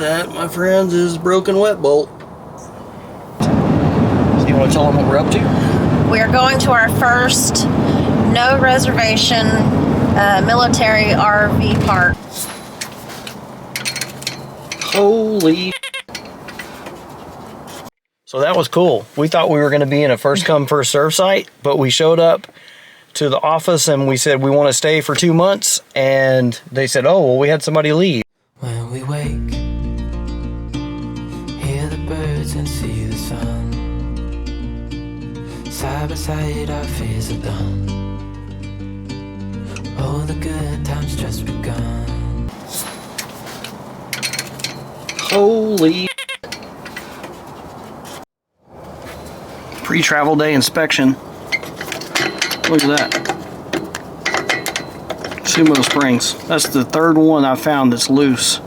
That, my friends, is broken wet bolt. So you want to tell them what we're up to? We are going to our first no reservation military RV park. Holy. So that was cool. We thought we were going to be in a first come first serve site, but we showed up to the office and we said we want to stay for 2 months, and they said, oh, well, we had somebody leave. When we wake, hear the birds and see the sun. Side by side our fears are done. Oh, the good times just begun. Holy. Pre-travel day inspection. Look at that. Sumo springs. That's the third one I found that's loose.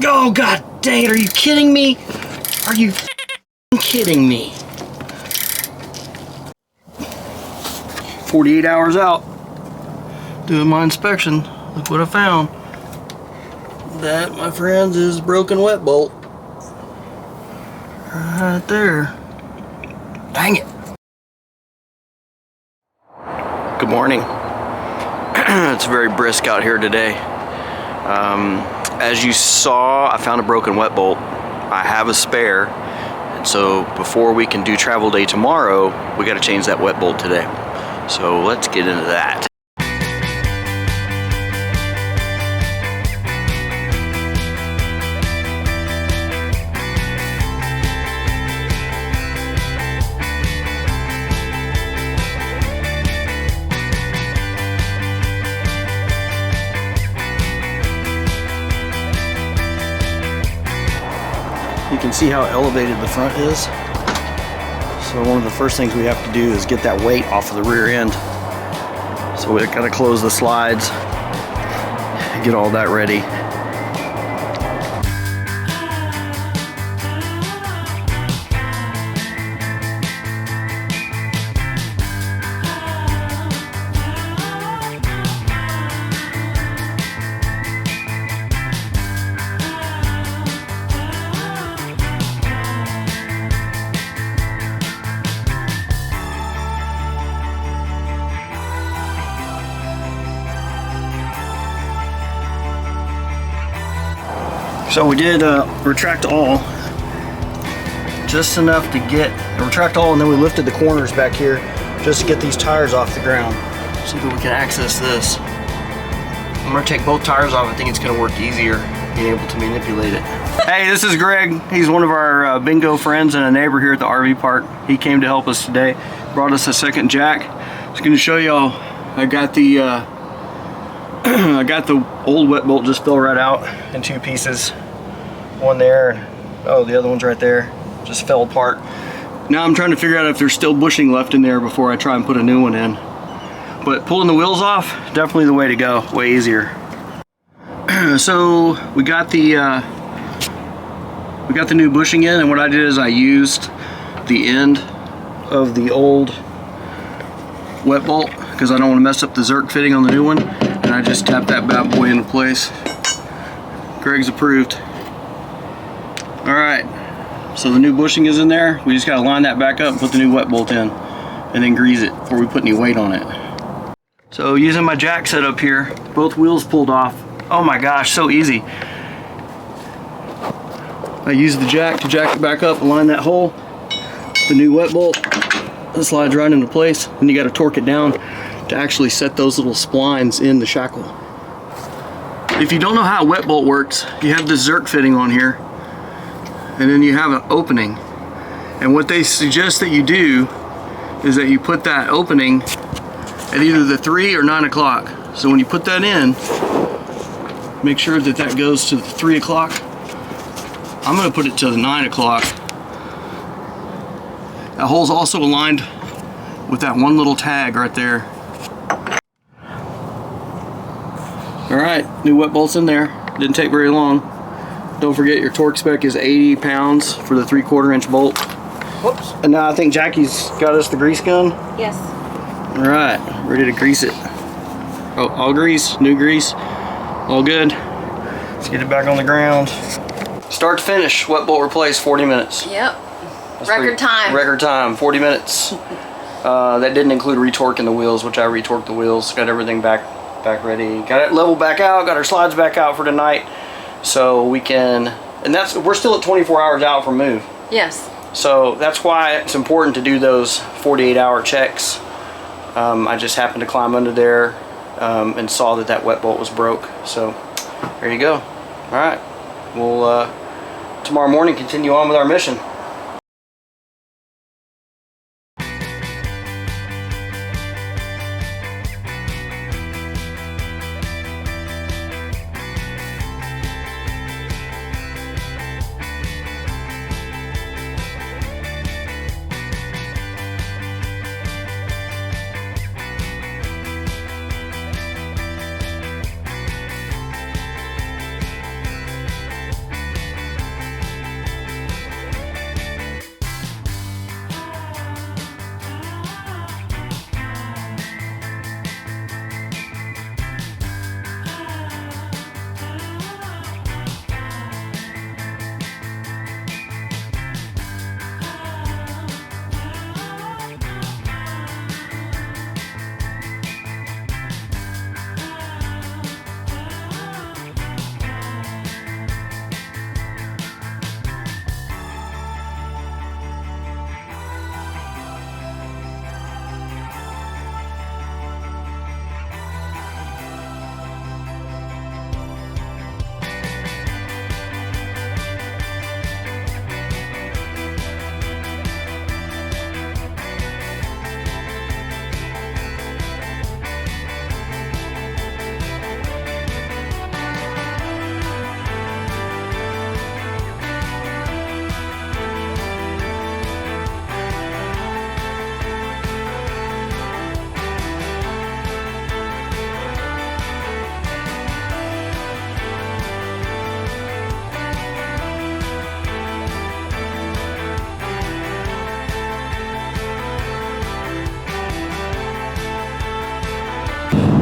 Oh, god dang it, are you kidding me? Are you kidding me? 48 hours out, doing my inspection. Look what I found. That, my friends, is broken wet bolt. Right there. Dang it. Good morning. It's very brisk out here today. As you saw, I found a broken wet bolt. I have a spare, and so before we can do travel day tomorrow, we got to change that wet bolt today. So let's get into that. You can see how elevated the front is. So one of the first things we have to do is get that weight off of the rear end. So we gotta close the slides, get all that ready. So we did retract all, just enough to get, retract all, and then we lifted the corners back here just to get these tires off the ground so that we can access this. I'm gonna take both tires off. I think it's gonna work easier being able to manipulate it. Hey, this is Greg. He's one of our bingo friends and a neighbor here at the RV park. He came to help us today, brought us a second jack. I was gonna show y'all, I got the I got the old wet bolt just fell right out in 2 pieces. One there, and oh, the other one's right there. Just fell apart. Now I'm trying to figure out if there's still bushing left in there before I try and put a new one in. But pulling the wheels off, definitely the way to go. Way easier. So we got the new bushing in, and what I did is I used the end of the old wet bolt because I don't want to mess up the Zerk fitting on the new one, and I just tapped that bad boy into place. Greg's approved. All right, so the new bushing is in there. We just got to line that back up and put the new wet bolt in, and then grease it before we put any weight on it. So using my jack setup here, both wheels pulled off. Oh my gosh, so easy. I used the jack to jack it back up and line that hole. The new wet bolt, it slides right into place, and you got to torque it down to actually set those little splines in the shackle. If you don't know how a wet bolt works, you have this Zerk fitting on here, and then you have an opening. And what they suggest that you do is that you put that opening at either the 3 or 9 o'clock. So when you put that in, make sure that that goes to the 3 o'clock. I'm gonna put it to the 9 o'clock. That hole's also aligned with that one little tag right there. All right, new wet bolts in there. Didn't take very long. Don't forget your torque spec is 80 pounds for the 3/4 inch bolt. Whoops. And now I think Jackie's got us the grease gun. Yes. All right, ready to grease it. Oh, all grease, new grease, all good. Let's get it back on the ground. Start to finish, wet bolt replace, 40 minutes. Yep. That's Record time. Record time, 40 minutes. That didn't include retorquing the wheels, which I retorqued the wheels. Got everything back ready. Got it leveled back out. Got our slides back out for tonight, so we can. And we're still at 24 hours out from move. Yes. So that's why it's important to do those 48-hour checks. I just happened to climb under there and saw that wet bolt was broke. So there you go. All right. We'll tomorrow morning continue on with our mission.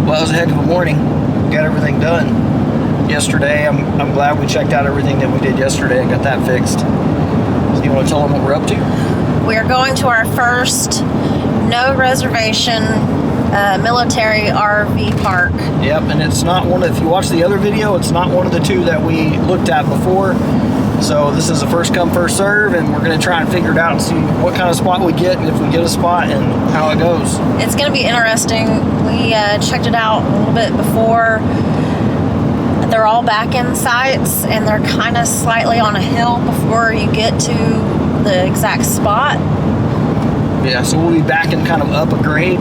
Well, it was a heck of a morning. Got everything done yesterday. I'm glad we checked out everything that we did yesterday and got that fixed. So you want to tell them what we're up to? We are going to our first no reservation military RV park. Yep, and it's not one of, if you watch the other video, it's not one of the two that we looked at before. So this is a first come, first serve, and we're going to try and figure it out and see what kind of spot we get, and if we get a spot, and how it goes. It's going to be interesting. We checked it out a little bit before. They're all back-end sites, and they're kind of slightly on a hill before you get to the exact spot. Yeah, so we'll be backing kind of up a grade.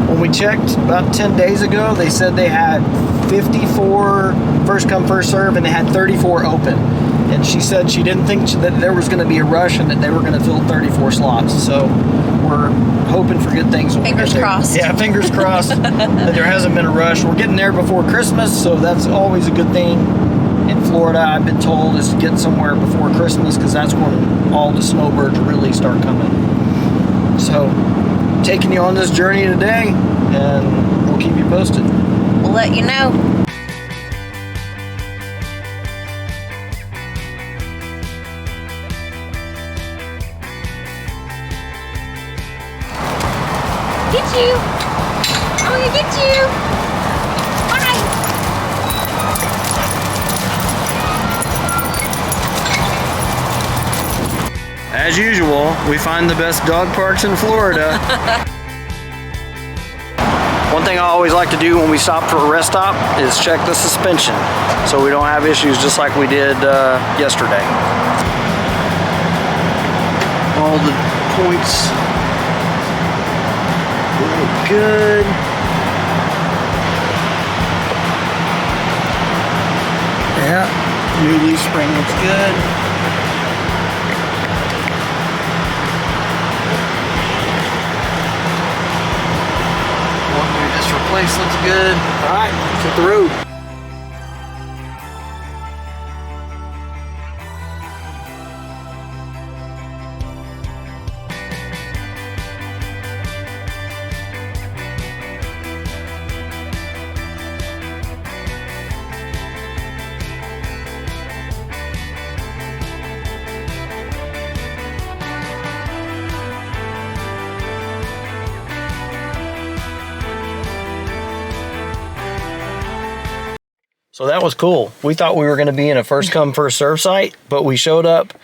When we checked about 10 days ago, they said they had 54 first come, first serve, and they had 34 open. And she said she didn't think that there was going to be a rush and that they were going to fill 34 slots. So we're hoping for good things. Fingers crossed. Yeah, fingers crossed that there hasn't been a rush. We're getting there before Christmas, so that's always a good thing. In Florida, I've been told, is to get somewhere before Christmas, because that's when all the snowbirds really start coming. So, taking you on this journey today, and we'll keep you posted. We'll let you know. Get you! I'm gonna get you! Bye! As usual, we find the best dog parks in Florida. One thing I always like to do when we stop for a rest stop is check the suspension, so we don't have issues just like we did yesterday. All the points look good. Yeah, new leaf spring looks good. place looks good. All right, let's hit the road. So that was cool. We thought we were going to be in a first come first serve site, but we showed up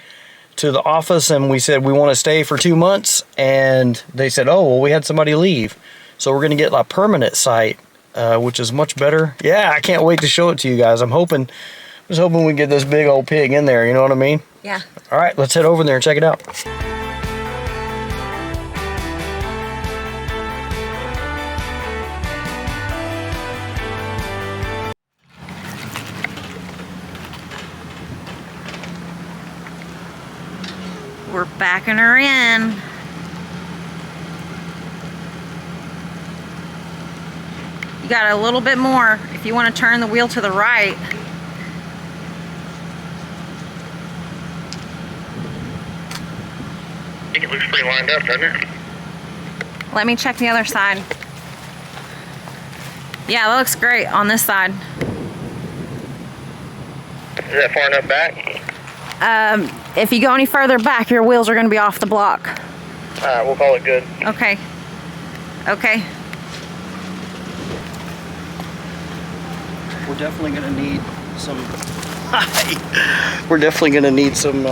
to the office and we said we want to stay for 2 months, and they said, oh well, we had somebody leave, so we're going to get a permanent site, which is much better. Yeah, I can't wait to show it to you guys. I'm just hoping we get this big old pig in there, you know what I mean? Yeah. All right, let's head over there and check it out. We're backing her in. You got a little bit more if you want to turn the wheel to the right. I think it looks pretty lined up, doesn't it? Let me check the other side. Yeah, that looks great on this side. Is that far enough back? If you go any further back, your wheels are going to be off the block. Alright, we'll call it good. Okay. Okay. We're definitely going to need some. We're definitely going to need some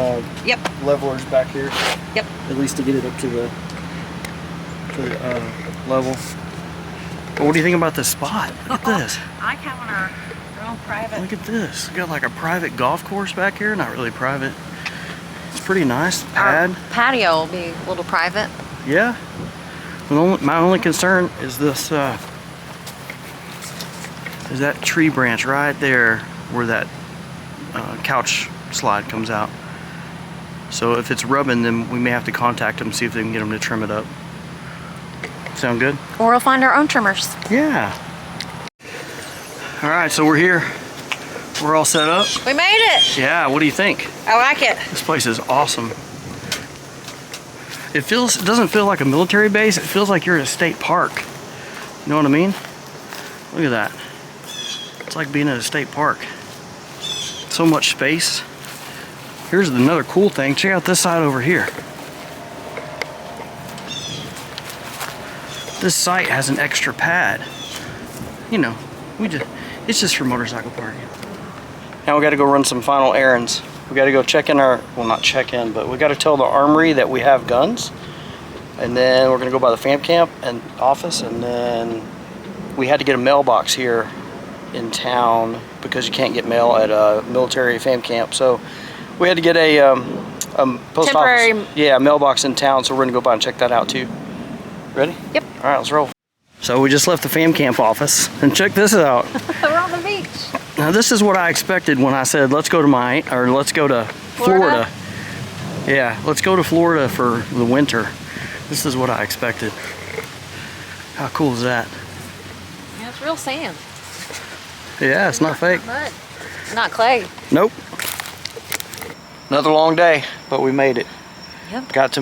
Yep. levelers back here. Yep. At least to get it up to the level. But what do you think about this spot? Look at this. I like having our own private. Look at this. We got like a private golf course back here. Not really private. It's pretty nice. Pad. Our patio will be a little private. Yeah. My only concern is this. Is that tree branch right there where that couch slide comes out. So if it's rubbing, then we may have to contact them, see if they can get them to trim it up. Sound good? Or we'll find our own trimmers. Yeah. All right, so we're here. We're all set up. We made it. Yeah, what do you think? I like it. This place is awesome. It doesn't feel like a military base. It feels like you're at a state park. You know what I mean? Look at that. It's like being at a state park. So much space. Here's another cool thing. Check out this side over here. This site has an extra pad. You know, it's just for motorcycle parking. Now we got to go run some final errands. We got to go check in well, not check in, but we got to tell the armory that we have guns. And then we're going to go by the fam camp and office, and then we had to get a mailbox here in town because you can't get mail at a military fam camp. So we had to get a post Temporary office. Yeah, a mailbox in town, so we're going to go by and check that out too. Ready? Yep. All right, let's roll. So we just left the fam camp office, and check this out. We're on the beach. Now this is what I expected when I said let's go to Florida. Yeah, let's go to Florida for the winter. This is what I expected. How cool is that? Yeah, it's real sand. Yeah, it's not fake. Mud. Not clay. Nope. Another long day, but we made it. Yep. Got to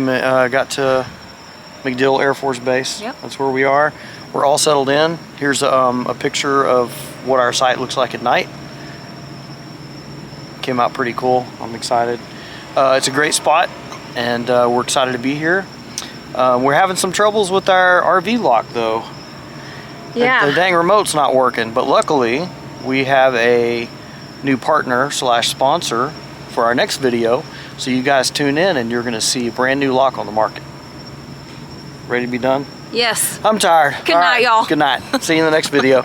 MacDill Air Force Base. Yep. That's where we are. We're all settled in. Here's a picture of what our site looks like at night. Came out pretty cool. I'm excited. It's a great spot, and we're excited to be here. We're having some troubles with our RV lock though. Yeah. The dang remote's not working, but luckily we have a new partner / sponsor for our next video. So you guys tune in and you're gonna see a brand new lock on the market. Ready to be done? Yes. I'm tired. Good night, y'all. Good night. See you in the next video.